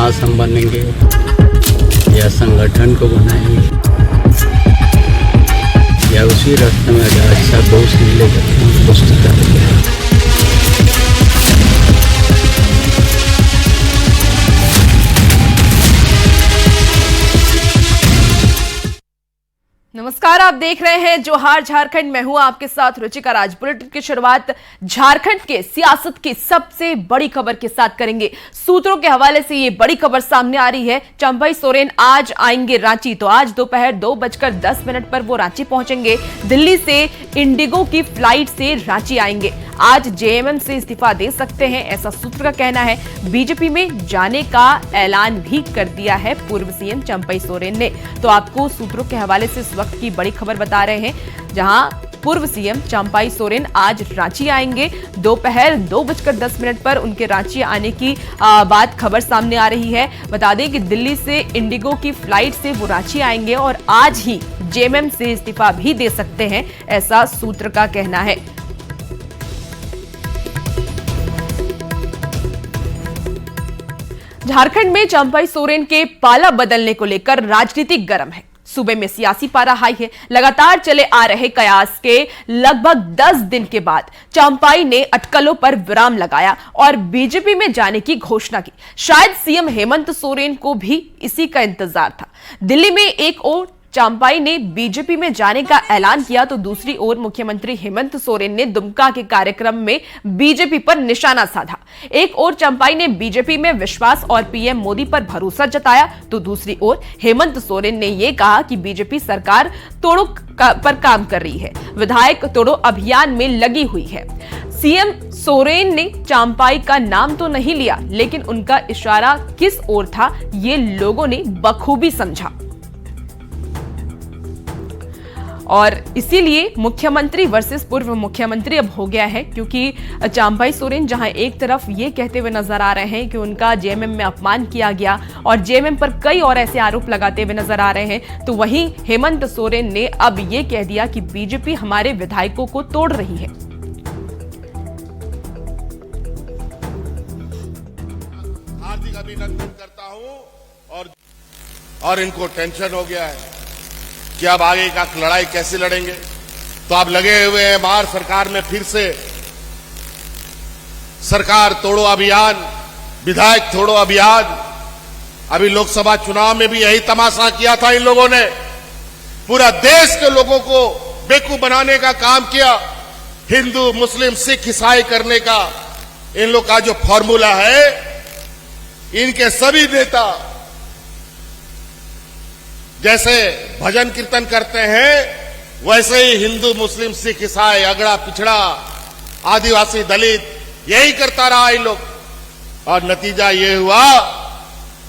महासंघ बनेंगे या संगठन को बनाएंगे या उसी रास्ते में अगर अच्छा दोस्त मिलेगा तो दोस्ती करेंगे। नमस्कार, आप देख रहे हैं जोहार झारखंड। मैं हूं आपके साथ रुचिका राज। बुलेटिन की शुरुआत झारखंड के सियासत की सबसे बड़ी खबर के साथ करेंगे। सूत्रों के हवाले से ये बड़ी खबर सामने आ रही है। चंपई सोरेन आज आएंगे रांची, तो आज दोपहर 2:10 पर वो रांची पहुंचेंगे। दिल्ली से इंडिगो की फ्लाइट से रांची आएंगे। आज जेएमएम से इस्तीफा दे सकते हैं, ऐसा सूत्र का कहना है। बीजेपी में जाने का ऐलान भी कर दिया है पूर्व सीएम चंपई सोरेन ने। तो आपको सूत्रों के हवाले से इस वक्त की बड़ी खबर बता रहे हैं, जहां पूर्व सीएम चंपई सोरेन आज रांची आएंगे। दोपहर 2:10 पर उनके रांची आने की बात खबर सामने आ रही है। बता दें कि दिल्ली से इंडिगो की फ्लाइट से वो रांची आएंगे और आज ही जेएमएम से इस्तीफा भी दे सकते हैं, ऐसा सूत्र का कहना है। झारखंड में चंपई सोरेन के पाला बदलने को लेकर राजनीति गर्म है। सूबे में सियासी पारा हाई है। लगातार चले आ रहे कयास के लगभग 10 दिन के बाद चंपई ने अटकलों पर विराम लगाया और बीजेपी में जाने की घोषणा की। शायद सीएम हेमंत सोरेन को भी इसी का इंतजार था। दिल्ली में एक ओर चंपई ने बीजेपी में जाने का ऐलान किया, तो दूसरी ओर मुख्यमंत्री हेमंत सोरेन ने दुमका के कार्यक्रम में बीजेपी पर निशाना साधा। एक ओर चंपई ने बीजेपी में विश्वास और पीएम मोदी पर भरोसा जताया, तो दूसरी ओर हेमंत सोरेन ने यह कहा कि बीजेपी सरकार तोड़ो पर काम कर रही है, विधायक तोड़ो अभियान में लगी हुई है। सीएम सोरेन ने चंपई का नाम तो नहीं लिया, लेकिन उनका इशारा किस ओर था ये लोगों ने बखूबी समझा और इसीलिए मुख्यमंत्री वर्सेस पूर्व मुख्यमंत्री अब हो गया है। क्योंकि चंपई सोरेन जहां एक तरफ ये कहते हुए नजर आ रहे हैं कि उनका जेएमएम में अपमान किया गया और जेएमएम पर कई और ऐसे आरोप लगाते हुए नजर आ रहे हैं, तो वहीं हेमंत सोरेन ने अब ये कह दिया कि बीजेपी हमारे विधायकों को तोड़ रही है। हार्दिक अभिनंदन करता हूं और इनको टेंशन हो गया है कि अब आगे का लड़ाई कैसे लड़ेंगे। तो आप लगे हुए हैं बाहर सरकार में फिर से सरकार तोड़ो अभियान, विधायक तोड़ो अभियान। अभी लोकसभा चुनाव में भी यही तमाशा किया था इन लोगों ने। पूरा देश के लोगों को बेवकूफ बनाने का काम किया। हिंदू मुस्लिम सिख ईसाई करने का इन लोग का जो फॉर्मूला है, इनके सभी नेता जैसे भजन कीर्तन करते हैं, वैसे ही हिंदू मुस्लिम सिख ईसाई अगड़ा पिछड़ा आदिवासी दलित यही करता रहा इन लोग। और नतीजा ये हुआ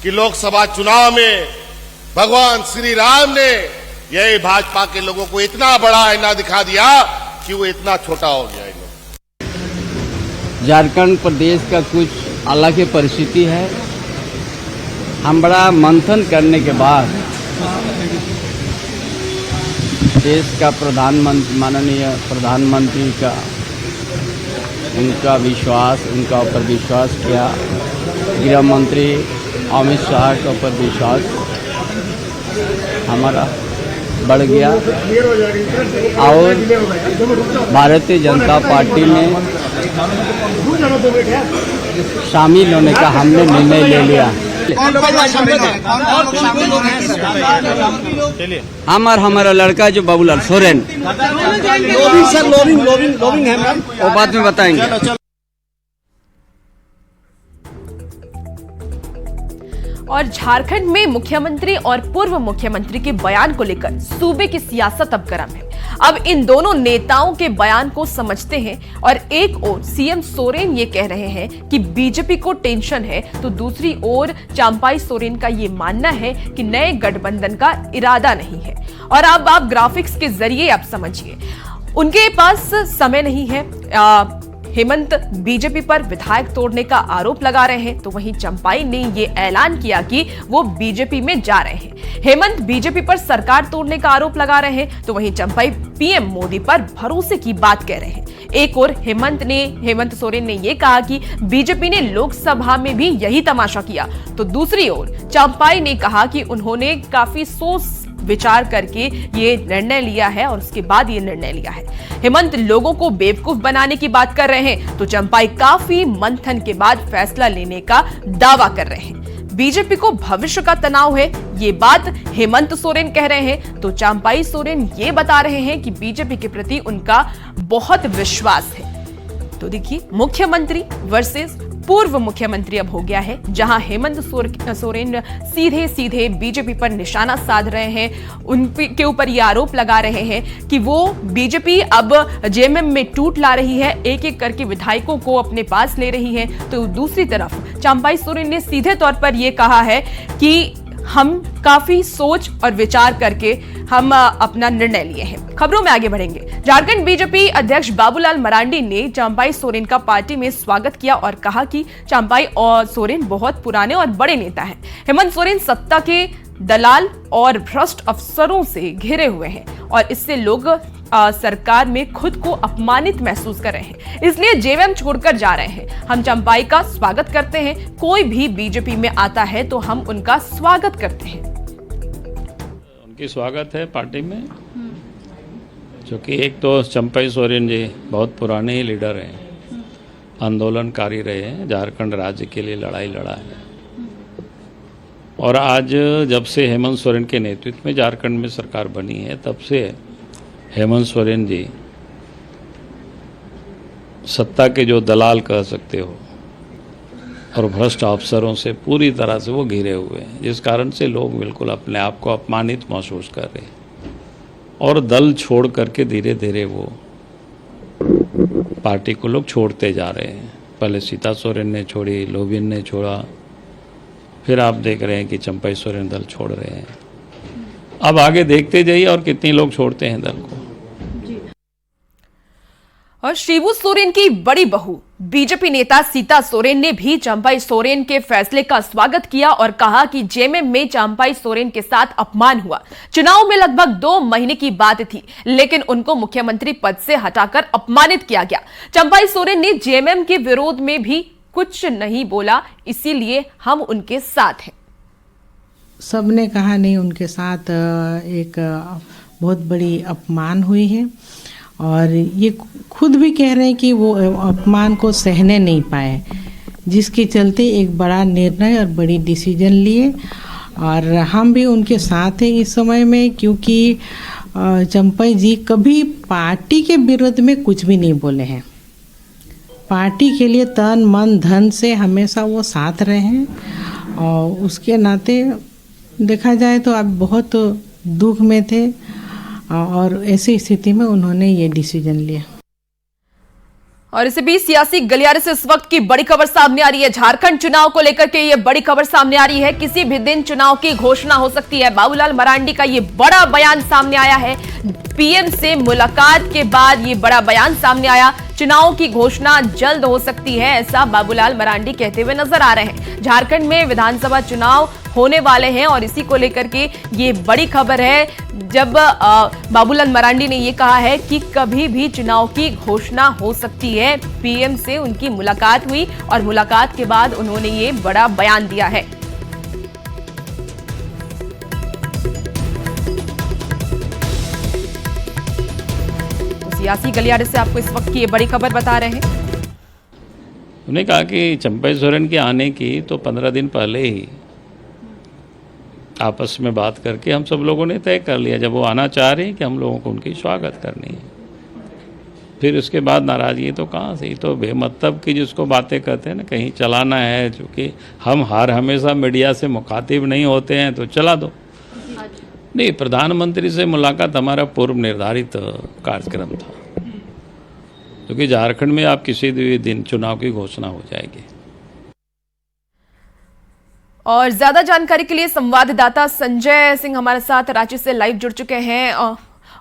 कि लोकसभा चुनाव में भगवान श्री राम ने यही भाजपा के लोगों को इतना बड़ा आईना दिखा दिया कि वो इतना छोटा हो गया। इन लोग झारखंड प्रदेश का कुछ अलग ही परिस्थिति है। हम बड़ा मंथन करने के बाद देश का प्रधानमंत्री, माननीय प्रधानमंत्री का उनका उनका ऊपर विश्वास किया, गृह मंत्री अमित शाह के ऊपर विश्वास हमारा बढ़ गया और भारतीय जनता पार्टी में शामिल होने का हमने निर्णय ले लिया। हम और हमारा लड़का जो बाबूलाल सोरेन, लोबिंग है मैम, वो बाद में बताएंगे। और झारखंड में मुख्यमंत्री और पूर्व मुख्यमंत्री के बयान को लेकर सूबे की सियासत अब गर्म है। अब इन दोनों नेताओं के बयान को समझते हैं और एक ओर सीएम सोरेन ये कह रहे हैं कि बीजेपी को टेंशन है, तो दूसरी ओर चंपई सोरेन का ये मानना है कि नए गठबंधन का इरादा नहीं है। और अब आप ग्राफिक्स के जरिए आप समझिए, उनके पास समय नहीं है। हेमंत बीजेपी पर विधायक तोड़ने का आरोप लगा रहे हैं, तो वहीं चंपाई ने ये ऐलान किया कि वो बीजेपी में जा रहे हैं। हेमंत बीजेपी पर सरकार तोड़ने का आरोप लगा रहे हैं, तो वहीं चंपाई पीएम मोदी पर भरोसे की बात कह रहे हैं। एक और हेमंत सोरेन ने यह कहा कि बीजेपी ने लोकसभा में भी यही तमाशा किया, तो दूसरी ओर चंपाई ने कहा कि उन्होंने काफी सोच विचार करके ये निर्णय लिया है और उसके बाद ये निर्णय लिया है। हेमंत लोगों को बेवकूफ बनाने की बात कर रहे हैं, तो चंपाई काफी मंथन के बाद फैसला लेने का दावा कर रहे हैं। बीजेपी को भविष्य का तनाव है, ये बात हेमंत सोरेन कह रहे हैं, तो चंपाई सोरेन ये बता रहे हैं कि बीजेपी के प्रति उनका बहुत विश्वास है। तो देखिए, मुख्यमंत्री वर्सेस पूर्व मुख्यमंत्री अब हो गया है, जहां हेमंत सोरेन सीधे सीधे बीजेपी पर निशाना साध रहे हैं, उनके ऊपर ये आरोप लगा रहे हैं कि वो बीजेपी अब जेएमएम में टूट ला रही है, एक एक करके विधायकों को अपने पास ले रही है। तो दूसरी तरफ चंपाई सोरेन ने सीधे तौर पर यह कहा है कि हम काफी सोच और विचार करके हम अपना निर्णय लिए हैं। खबरों में आगे बढ़ेंगे। झारखंड बीजेपी अध्यक्ष बाबूलाल मरांडी ने चंपाई सोरेन का पार्टी में स्वागत किया और कहा कि चंपाई और सोरेन बहुत पुराने और बड़े नेता हैं। हेमंत सोरेन सत्ता के दलाल और भ्रष्ट अफसरों से घिरे हुए हैं और इससे लोग सरकार में खुद को अपमानित महसूस कर रहे हैं, इसलिए जेएमएम छोड़कर जा रहे हैं। हम चंपाई का स्वागत करते हैं, कोई भी बीजेपी में आता है तो हम उनका स्वागत करते हैं। उनकी स्वागत है पार्टी में, क्योंकि एक तो चंपाई सोरेन जी बहुत पुराने ही लीडर हैं, आंदोलनकारी रहे हैं, झारखंड राज्य के लिए लड़ाई लड़ा है। और आज जब से हेमंत सोरेन के नेतृत्व में झारखंड में सरकार बनी है, तब से हेमंत सोरेन जी सत्ता के जो दलाल कह सकते हो और भ्रष्ट अफसरों से पूरी तरह से वो घिरे हुए हैं, जिस कारण से लोग बिल्कुल अपने आप को अपमानित महसूस कर रहे हैं और दल छोड़ करके धीरे धीरे वो पार्टी को लोग छोड़ते जा रहे हैं। पहले सीता सोरेन ने छोड़ी, लोबिन ने छोड़ा, फिर आप देख रहे हैं कि चंपाई सोरेन दल छोड़ रहे हैं। अब आगे देखते जाइए और कितने लोग छोड़ते हैं दल को। और शिबू सोरेन की बड़ी बहू बीजेपी नेता सीता सोरेन ने भी चंपाई सोरेन के फैसले का स्वागत किया और कहा कि जेएमएम में चंपाई सोरेन के साथ अपमान हुआ। चुनाव में लगभग 2 महीने की बात थी, लेकिन उनको मुख्यमंत्री पद से हटाकर अपमानित किया गया। चंपाई सोरेन ने जेएमएम के विरोध में भी कुछ नहीं बोला, इसीलिए हम उनके साथ हैं। सबने कहा नहीं, उनके साथ एक बहुत बड़ी अपमान हुई है और ये खुद भी कह रहे हैं कि वो अपमान को सहने नहीं पाए, जिसके चलते एक बड़ा निर्णय और बड़ी डिसीजन लिए और हम भी उनके साथ हैं इस समय में, क्योंकि चंपाई जी कभी पार्टी के विरोध में कुछ भी नहीं बोले हैं। पार्टी के लिए तन मन धन से हमेशा वो साथ रहे हैं और उसके नाते देखा जाए तो आप बहुत दुख में थे और ऐसी स्थिति में उन्होंने ये डिसीजन लिया। और इसी बीच सियासी गलियारे से इस वक्त की बड़ी खबर सामने आ रही है। झारखंड चुनाव को लेकर के ये बड़ी खबर सामने आ रही है, किसी भी दिन चुनाव की घोषणा हो सकती है। बाबूलाल मरांडी का ये बड़ा बयान सामने आया है, पीएम से मुलाकात के बाद ये बड़ा बयान सामने आया। चुनाव की घोषणा जल्द हो सकती है, ऐसा बाबूलाल मरांडी कहते हुए नजर आ रहे हैं। झारखंड में विधानसभा चुनाव होने वाले हैं और इसी को लेकर के ये बड़ी खबर है, जब बाबूलाल मरांडी ने ये कहा है कि कभी भी चुनाव की घोषणा हो सकती है। पीएम से उनकी मुलाकात हुई और मुलाकात के बाद उन्होंने ये बड़ा बयान दिया है। सियासी गलियारे से आपको इस वक्त की ये बड़ी खबर बता रहे हैं। उन्होंने कहा कि चंपाई सोरेन के आने की तो 15 दिन पहले ही आपस में बात करके हम सब लोगों ने तय कर लिया, जब वो आना चाह रहे हैं कि हम लोगों को उनकी स्वागत करनी है। फिर उसके बाद नाराज़गी तो कहाँ से, तो बेमतलब की जिसको बातें कहते हैं ना, कहीं चलाना है, क्योंकि हम हमेशा मीडिया से मुखातिब नहीं होते हैं तो चला दो। नहीं, प्रधानमंत्री से मुलाकात हमारा पूर्व निर्धारित कार्यक्रम था, क्योंकि झारखंड में आप किसी भी दिन चुनाव की घोषणा हो जाएगी। और ज्यादा जानकारी के लिए संवाददाता संजय सिंह हमारे साथ रांची से लाइव जुड़ चुके हैं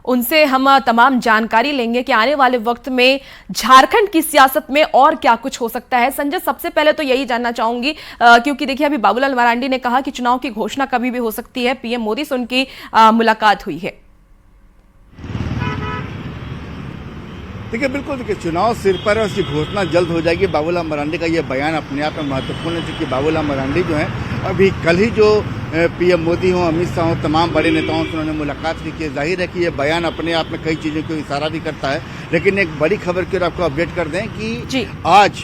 उनसे हम तमाम जानकारी लेंगे कि आने वाले वक्त में झारखंड की सियासत में और क्या कुछ हो सकता है। संजय, सबसे पहले तो यही जानना चाहूंगी क्योंकि देखिए अभी बाबूलाल मरांडी ने कहा कि चुनाव की घोषणा कभी भी हो सकती है, पीएम मोदी से उनकी मुलाकात हुई है। देखिए बिल्कुल, देखिए चुनाव सिर पर है, उसकी घोषणा जल्द हो जाएगी। बाबूलाल मरांडी का ये बयान अपने आप में महत्वपूर्ण है, क्योंकि बाबूलाल मरांडी जो है अभी कल ही जो पीएम मोदी हों, अमित शाह हों, तमाम बड़े नेताओं से उन्होंने मुलाकात की है। जाहिर है कि ये बयान अपने आप में कई चीज़ों को इशारा भी करता है। लेकिन एक बड़ी खबर की ओर आपको अपडेट कर दें कि आज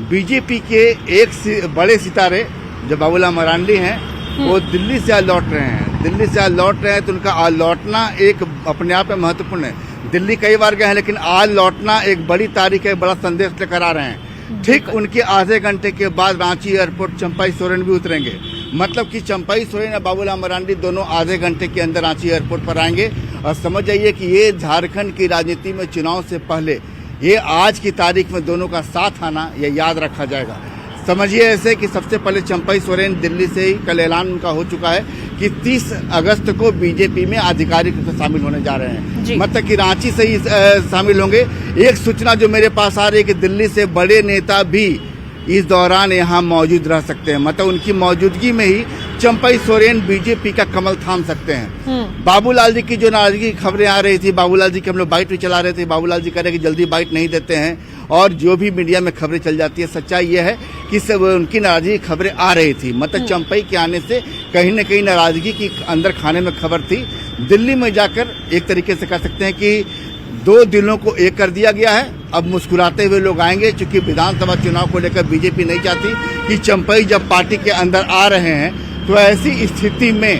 बीजेपी के एक बड़े सितारे जो बाबूलाल मरांडी हैं वो दिल्ली से आज लौट रहे हैं। दिल्ली से आज लौट रहे हैं तो उनका आज लौटना एक अपने आप में महत्वपूर्ण है। दिल्ली कई बार गए हैं, लेकिन आज लौटना एक बड़ी तारीख है, बड़ा संदेश लेकर आ रहे हैं। ठीक उनके आधे घंटे के बाद रांची एयरपोर्ट चंपाई सोरेन भी उतरेंगे। मतलब कि चंपाई सोरेन और बाबूलाल मरांडी दोनों आधे घंटे के अंदर रांची एयरपोर्ट पर आएंगे। और समझ जाइए कि ये झारखंड की राजनीति में चुनाव से पहले ये आज की तारीख में दोनों का साथ आना ये याद रखा जाएगा। समझिए ऐसे कि सबसे पहले चंपाई सोरेन दिल्ली से ही कल ऐलान उनका हो चुका है कि 30 अगस्त को बीजेपी में आधिकारिक रूप से शामिल होने जा रहे हैं। मतलब कि रांची से ही शामिल होंगे। एक सूचना जो मेरे पास आ रही है कि दिल्ली से बड़े नेता भी इस दौरान यहाँ मौजूद रह सकते हैं। मतलब उनकी मौजूदगी में ही चंपाई सोरेन बीजेपी का कमल थाम सकते हैं। बाबूलाल जी की जो नाराजगी की खबरें आ रही थी, बाबूलाल जी की हम लोग बाइट भी चला रहे थे, बाबूलाल जी कह रहे कि जल्दी बाइट नहीं देते हैं, और जो भी मीडिया में खबरें चल जाती है, सच्चाई यह है कि सब उनकी नाराजगी की खबरें आ रही थी। मतलब चंपाई के आने से कहीं न कहीं नाराजगी की अंदर खाने में खबर थी। दिल्ली में जाकर एक तरीके से कह सकते हैं कि दो दिलों को एक कर दिया गया है। अब मुस्कुराते हुए लोग आएंगे, क्योंकि विधानसभा चुनाव को लेकर बीजेपी नहीं चाहती कि चंपाई जब पार्टी के अंदर आ रहे हैं तो ऐसी स्थिति में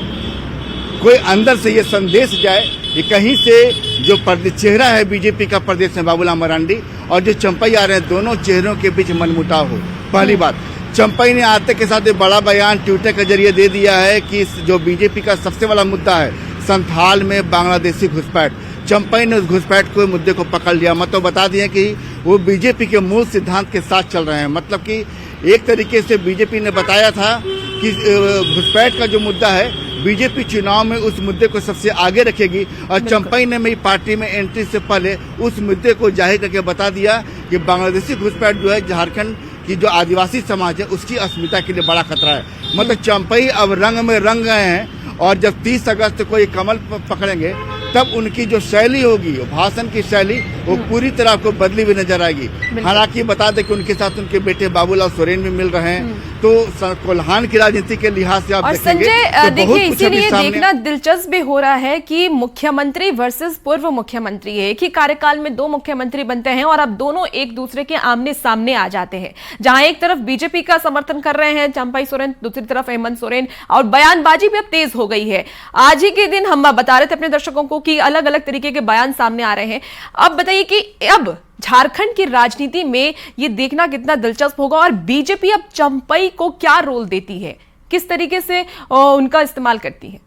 कोई अंदर से ये संदेश जाए कि कहीं से जो चेहरा है बीजेपी का प्रदेश में बाबूलाल मरांडी और जो चंपाई आ रहे हैं, दोनों चेहरों के बीच मनमुटाव हो। पहली बात, चंपाई ने आते के साथ एक बड़ा बयान ट्विटर के जरिए दे दिया है कि जो बीजेपी का सबसे बड़ा मुद्दा है संथाल में बांग्लादेशी घुसपैठ, चंपाई ने उस घुसपैठ को मुद्दे को पकड़ लिया। मतलब बता दिए कि वो बीजेपी के मूल सिद्धांत के साथ चल रहे हैं। मतलब कि एक तरीके से बीजेपी ने बताया था कि घुसपैठ का जो मुद्दा है बीजेपी चुनाव में उस मुद्दे को सबसे आगे रखेगी, और चंपाई ने मेरी पार्टी में एंट्री से पहले उस मुद्दे को जाहिर करके बता दिया कि बांग्लादेशी घुसपैठ जो है झारखंड की जो आदिवासी समाज है उसकी अस्मिता के लिए बड़ा खतरा है। मतलब चंपाई अब रंग में रंग गए हैं, और जब 30 अगस्त को ये कमल पकड़ेंगे तब उनकी जो शैली होगी, भाषण की शैली, वो पूरी तरह को बदली हुई नजर आएगी। हालांकि बता दें कि उनके साथ उनके बेटे बाबूलाल सोरेन भी मिल रहे हैं, तो कोल्हान की राजनीति के लिहाज से आप देखेंगे संजय, देखिए इसीलिए देखना दिलचस्प भी हो रहा है कि मुख्यमंत्री वर्सेस पूर्व मुख्यमंत्री है। एक ही कार्यकाल में दो मुख्यमंत्री बनते हैं और अब दोनों एक दूसरे के आमने सामने आ जाते हैं। जहां एक तरफ बीजेपी का समर्थन कर रहे हैं चंपाई सोरेन, दूसरी तरफ हेमंत सोरेन, और बयानबाजी भी अब तेज हो गई है। आज ही के दिन हम बता रहे थे अपने दर्शकों को कि अलग अलग तरीके के बयान सामने आ रहे हैं। अब बताइए कि अब झारखंड की राजनीति में ये देखना कितना दिलचस्प होगा, और बीजेपी अब चंपाई को क्या रोल देती है, किस तरीके से उनका इस्तेमाल करती है।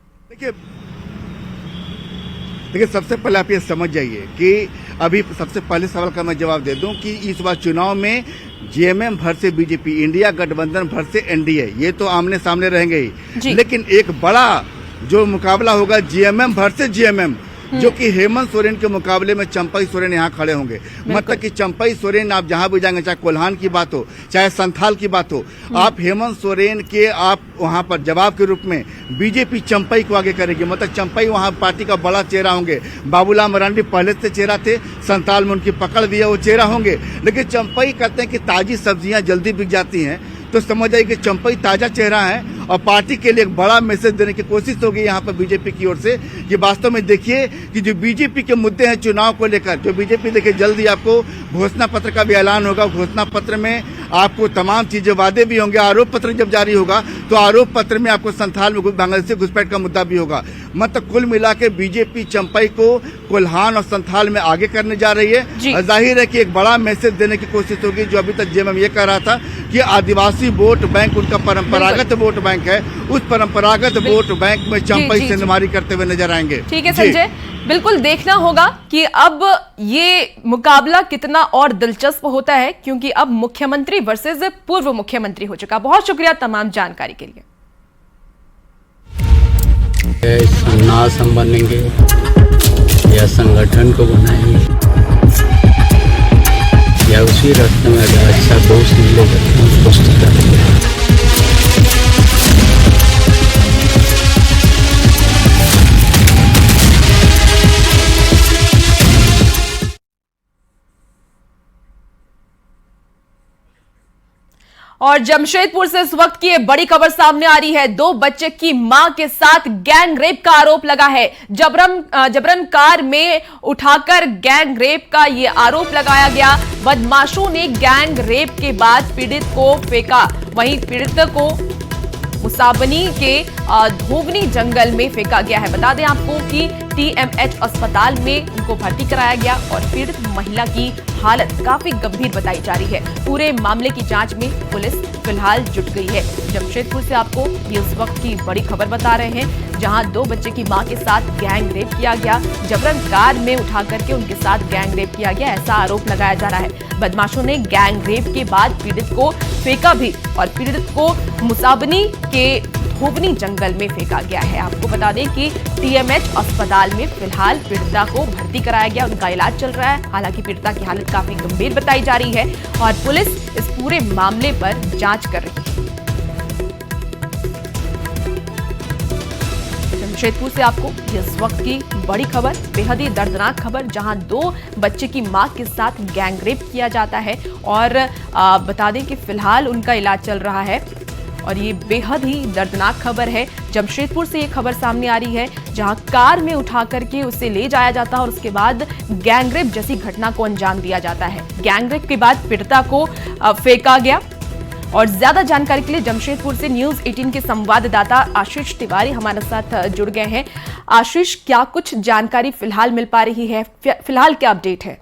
देखिए सबसे पहले आप ये समझ जाइए कि अभी सबसे पहले सवाल का मैं जवाब दे दूं कि इस बार चुनाव में जेएमएम भर से बीजेपी, इंडिया गठबंधन भर से एनडीए, ये तो आमने सामने रहेंगे ही, लेकिन एक बड़ा जो मुकाबला होगा जेएमएम भर से जेएमएम, जो कि हेमंत सोरेन के मुकाबले में चंपाई सोरेन यहाँ खड़े होंगे। मतलब कि चंपाई सोरेन आप जहां भी जाएंगे, चाहे कोल्हान की बात हो चाहे संथाल की बात हो, आप हेमंत सोरेन के आप वहां पर जवाब के रूप में बीजेपी चंपाई को आगे करेगी। मतलब चंपाई वहां पार्टी का बड़ा चेहरा होंगे। बाबूलाल मरांडी पहले से चेहरा थे, संथाल में उनकी पकड़ दिया, वो चेहरा होंगे। लेकिन चंपाई कहते हैं कि ताजी सब्जियां जल्दी बिक जाती हैं, तो समझ आइए कि चंपाई ताजा चेहरा है, और पार्टी के लिए एक बड़ा मैसेज देने की कोशिश होगी यहाँ पर बीजेपी की ओर से कि वास्तव में देखिए कि जो बीजेपी के मुद्दे हैं चुनाव को लेकर, जो बीजेपी देखिए जल्दी आपको घोषणा पत्र का भी ऐलान होगा। घोषणा पत्र में आपको तमाम चीजें, वादे भी होंगे। आरोप पत्र जब जारी होगा तो आरोप पत्र में आपको संथाल में बांग्लादेशी घुसपैठ का मुद्दा भी होगा। मतलब कुल मिला के बीजेपी चंपाई को कोल्हान और संथाल में आगे करने जा रही है। जाहिर है कि एक बड़ा मैसेज देने की कोशिश होगी। जो अभी तक जेएमएम ये कह रहा था कि आदिवासी वोट बैंक उनका परंपरागत वोट बैंक है, उस परंपरागत वोट बैंक में चंपाई सेंधमारी करते हुए नजर आएंगे। ठीक है संजय, बिल्कुल देखना होगा कि अब ये मुकाबला कितना और दिलचस्प होता है, क्योंकि अब मुख्यमंत्री वर्सेस पूर्व मुख्यमंत्री हो चुका। बहुत शुक्रिया तमाम जानकारी के लिए। नाश हम बनेंगे, या संगठन को बनाएंगे या उसी रास्ते में अगर अच्छा दोस्त मिलेगा तो दोस्ती करेंगे। और जमशेदपुर से इस वक्त की ये बड़ी खबर सामने आ रही है। 2 बच्चे की मां के साथ गैंग रेप का आरोप लगा है। जबरन कार में उठाकर गैंग रेप का ये आरोप लगाया गया। बदमाशों ने गैंग रेप के बाद पीड़ित को फेंका। वहीं पीड़ित को मुसाबनी के धोबनी जंगल में फेंका गया है। बता दें आपको कि TMH अस्पताल में उनको भर्ती कराया गया और पीड़ित महिला की हालत काफी गंभीर बताई जा रही है। पूरे मामले की जांच में पुलिस फिलहाल जुट गई है। जमशेदपुर से आपको ये इस वक्त की बड़ी खबर बता रहे हैं, जहां 2 बच्चे की मां के साथ गैंग रेप किया गया। जबरन कार में उठा करके उनके साथ गैंग रेप किया गया, ऐसा आरोप लगाया जा रहा है। बदमाशों ने गैंग रेप के बाद पीड़ित को फेंका भी और पीड़ित को मुसाबनी के धोबनी जंगल में फेंका गया है। आपको बता दें कि TMH अस्पताल में फिलहाल पीड़िता को भर्ती कराया गया, उनका इलाज चल रहा है। हालांकि पीड़िता की हालत काफी गंभीर बताई जा रही है और पुलिस इस पूरे मामले पर जांच कर रही है। जमशेदपुर से आपको इस वक्त की बड़ी खबर, बेहद ही दर्दनाक खबर, जहां 2 बच्चे की मां के साथ गैंग रेप किया जाता है और बता दें कि फिलहाल उनका इलाज चल रहा है और ये बेहद ही दर्दनाक खबर है। जमशेदपुर से ये खबर सामने आ रही है, जहां कार में उठा करके उसे ले जाया जाता है और उसके बाद गैंगरेप जैसी घटना को अंजाम दिया जाता है। गैंगरेप के बाद पीड़िता को फेंका गया। और ज्यादा जानकारी के लिए जमशेदपुर से न्यूज़ 18 के संवाददाता आशीष तिवारी हमारे साथ जुड़ गए हैं। आशीष, क्या कुछ जानकारी फिलहाल मिल पा रही है? फिलहाल क्या अपडेट है?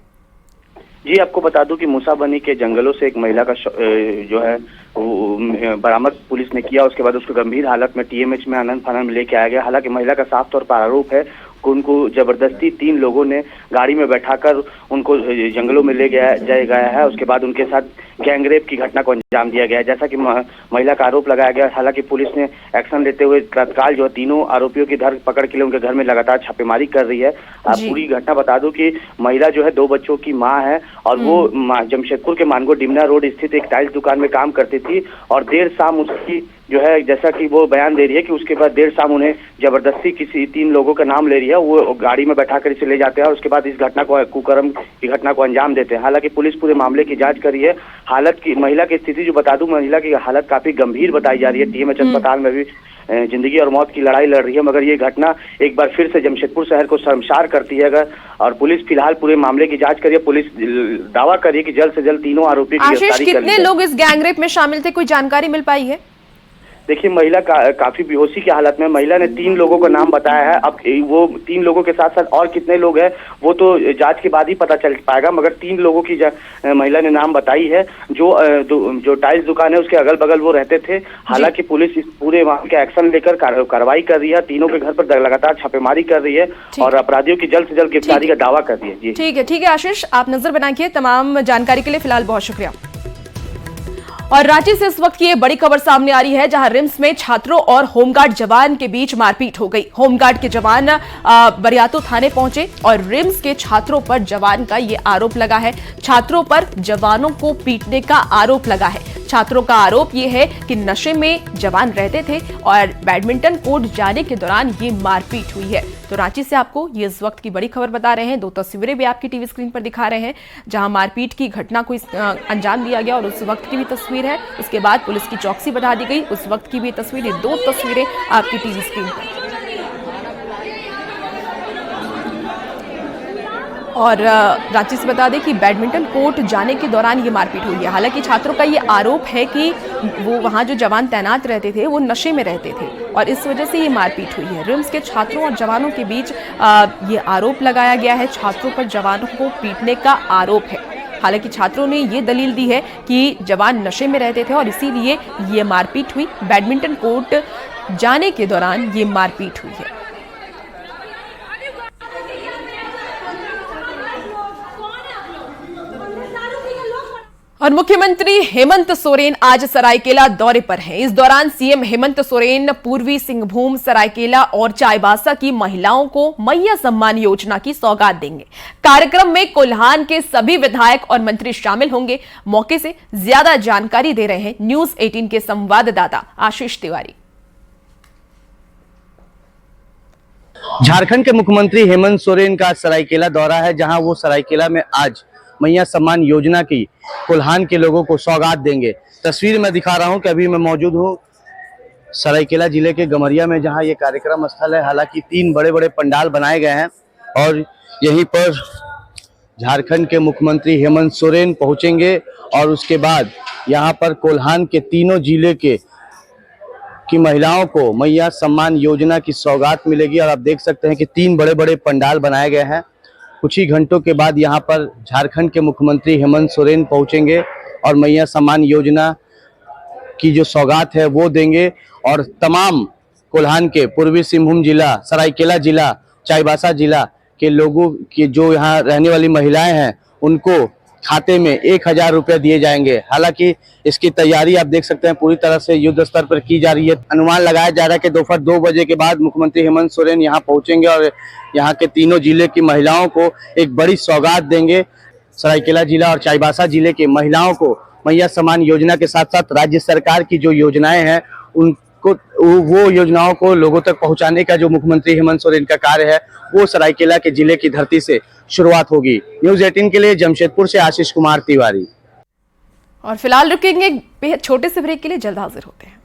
जी, आपको बता दूं कि मूसाबनी के जंगलों से एक महिला का जो है बरामद पुलिस ने किया। उसके बाद उसको गंभीर हालत में TMH में आनंद फानंद में लेके आया गया। हालांकि महिला का साफ तौर पर आरोप है कि उनको जबरदस्ती 3 लोगों ने गाड़ी में बैठाकर उनको जंगलों में ले गया है। उसके बाद उनके साथ गैंगरेप की घटना को अंजाम दिया गया है, जैसा कि महिला का आरोप लगाया गया। हालांकि पुलिस ने एक्शन लेते हुए तत्काल जो तीनों आरोपियों की धरपकड़ के लिए उनके घर में लगातार छापेमारी कर रही है। आप पूरी घटना बता दूं कि महिला जो है 2 बच्चों की मां है और वो जमशेदपुर के मानगो डिमना रोड स्थित एक टाइल्स दुकान में काम करती थी और देर शाम उसकी जो है, जैसा कि वो बयान दे रही है कि उसके बाद देर शाम उन्हें जबरदस्ती किसी 3 लोगों का नाम ले रही है, वो गाड़ी में बैठाकर इसे ले जाते हैं और उसके बाद इस घटना को कुकर्म की घटना को अंजाम देते हैं। हालांकि पुलिस पूरे मामले की जांच कर रही है। हालत की महिला की स्थिति जो बता दूं, महिला की हालत काफी गंभीर बताई जा रही है। TMH अस्पताल में भी जिंदगी और मौत की लड़ाई लड़ रही है, मगर ये घटना एक बार फिर से जमशेदपुर शहर को शर्मसार करती है। और पुलिस फिलहाल पूरे मामले की जांच करिए। पुलिस दावा करिए कि जल्द से जल्द तीनों आरोपी की गिरफ्तारी कर ली जाए। कितने लोग इस गैंगरेप में शामिल थे, कोई जानकारी मिल पाई है? देखिए, महिला काफी बेहोशी की हालत में, महिला ने 3 लोगों का नाम बताया है। अब वो 3 लोगों के साथ साथ और कितने लोग हैं वो तो जांच के बाद ही पता चल पाएगा, मगर 3 लोगों की महिला ने नाम बताई है। जो टाइल्स दुकान है उसके अगल बगल वो रहते थे। हालांकि पुलिस इस पूरे मामले का एक्शन लेकर कार्रवाई कर रही है। तीनों के घर पर लगातार छापेमारी कर रही है और अपराधियों की जल्द से जल्द गिरफ्तारी का दावा कर रही है। ठीक है आशीष, आप नजर बनाइए। तमाम जानकारी के लिए फिलहाल बहुत शुक्रिया। और रांची से इस वक्त की ये बड़ी खबर सामने आ रही है, जहां रिम्स में छात्रों और होमगार्ड जवान के बीच मारपीट हो गई। होमगार्ड के जवान बरियातू थाने पहुंचे और रिम्स के छात्रों पर जवान का ये आरोप लगा है। छात्रों पर जवानों को पीटने का आरोप लगा है। छात्रों का आरोप ये है कि नशे में जवान रहते थे और बैडमिंटन कोर्ट जाने के दौरान ये मारपीट हुई है। तो रांची से आपको ये इस वक्त की बड़ी खबर बता रहे हैं। 2 तस्वीरें भी आपकी टीवी स्क्रीन पर दिखा रहे हैं, जहां मारपीट की घटना को अंजाम दिया गया और उस वक्त की भी तस्वीर है। उसके बाद पुलिस की चौकसी बढ़ा दी गई, उस वक्त की भी तस्वीर। 2 तस्वीरें आपकी टीवी स्क्रीन पर। और रांची से बता दें कि बैडमिंटन कोर्ट जाने के दौरान ये मारपीट हुई है। हालांकि छात्रों का ये आरोप है कि वो वहाँ जो जवान तैनात रहते थे वो नशे में रहते थे और इस वजह से ये मारपीट हुई है। रिम्स के छात्रों और जवानों के बीच ये आरोप लगाया गया है। छात्रों पर जवानों को पीटने का आरोप है। हालांकि छात्रों ने ये दलील दी है कि जवान नशे में रहते थे और इसीलिए ये मारपीट हुई। बैडमिंटन कोर्ट जाने के दौरान ये मारपीट हुई है। और मुख्यमंत्री हेमंत सोरेन आज सरायकेला दौरे पर हैं। इस दौरान सीएम हेमंत सोरेन पूर्वी सिंहभूम, सरायकेला और चाईबासा की महिलाओं को मैया सम्मान योजना की सौगात देंगे। कार्यक्रम में कोल्हान के सभी विधायक और मंत्री शामिल होंगे। मौके से ज्यादा जानकारी दे रहे हैं न्यूज 18 के संवाददाता आशीष तिवारी। झारखंड के मुख्यमंत्री हेमंत सोरेन का सरायकेला दौरा है, जहां वो सरायकेला में आज मैया सम्मान योजना की कोल्हान के लोगों को सौगात देंगे। तस्वीर में दिखा रहा हूं कि अभी मैं मौजूद हूं सरायकेला जिले के गमरिया में, जहां ये कार्यक्रम स्थल है। हालांकि 3 बड़े बड़े पंडाल बनाए गए हैं और यहीं पर झारखंड के मुख्यमंत्री हेमंत सोरेन पहुंचेंगे और उसके बाद यहां पर कोल्हान के तीनों जिले की महिलाओं को मैया सम्मान योजना की सौगात मिलेगी। और आप देख सकते हैं कि 3 बड़े बड़े पंडाल बनाए गए हैं। कुछ ही घंटों के बाद यहां पर झारखंड के मुख्यमंत्री हेमंत सोरेन पहुंचेंगे और मैया सम्मान योजना की जो सौगात है वो देंगे। और तमाम कोल्हान के पूर्वी सिंहभूम जिला, सरायकेला जिला, चाईबासा जिला के लोगों की जो यहाँ रहने वाली महिलाएं हैं उनको खाते में 1000 रुपये दिए जाएंगे। हालांकि इसकी तैयारी आप देख सकते हैं पूरी तरह से युद्ध स्तर पर की जा रही है। अनुमान लगाया जा रहा है कि दोपहर 2 बजे के बाद मुख्यमंत्री हेमंत सोरेन यहाँ पहुंचेंगे और यहाँ के तीनों जिले की महिलाओं को एक बड़ी सौगात देंगे। सरायकेला जिला और चाईबासा जिले के महिलाओं को मैया सम्मान योजना के साथ साथ राज्य सरकार की जो योजनाएं हैं उनको, वो योजनाओं को लोगों तक पहुंचाने का जो मुख्यमंत्री हेमंत सोरेन का कार्य है वो सरायकेला के जिले की धरती से शुरुआत होगी। न्यूज 18 के लिए जमशेदपुर से आशीष कुमार तिवारी। और फिलहाल रुकेंगे बेहद छोटे से ब्रेक के लिए, जल्द हाजिर होते हैं।